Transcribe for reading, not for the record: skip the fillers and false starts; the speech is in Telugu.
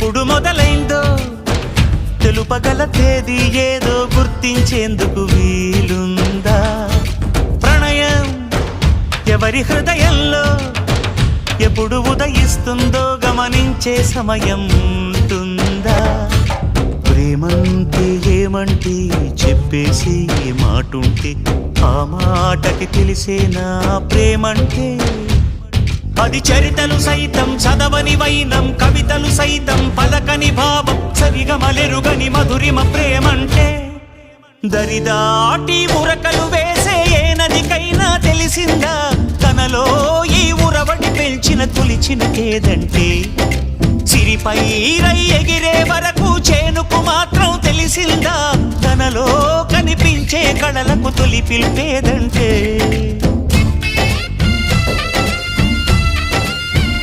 ఎప్పుడు మొదలైందో తెలుపగల తేదీ ఏదో గుర్తించేందుకు వీలుందా? ప్రణయం ఎవరి హృదయంలో ఎప్పుడు ఉదయిస్తుందో గమనించే సమయం ఉంటుందా? ప్రేమంటే ఏమంటే చెప్పేసి మాటుంటే ఆ మాటకి తెలిసేనా ప్రేమంటే? అది చరితలు సైతం చదవని వైనం, కవితలు సైతం పలకని భావం, సరిగమలెరుగని మధురిమ ప్రేమంటే. దరిదాటి ఉరకలు వేసే ఏ నదికైనా తెలిసిందా తనలో ఈ ఉరవడి పెంచిన తొలిచిన కేదంటే? సిరిపై రై ఎగిరే వరకు చేనుకు మాత్రం తెలిసిందా తనలో కనిపించే కళలకు తొలి పిలిపేదంటే?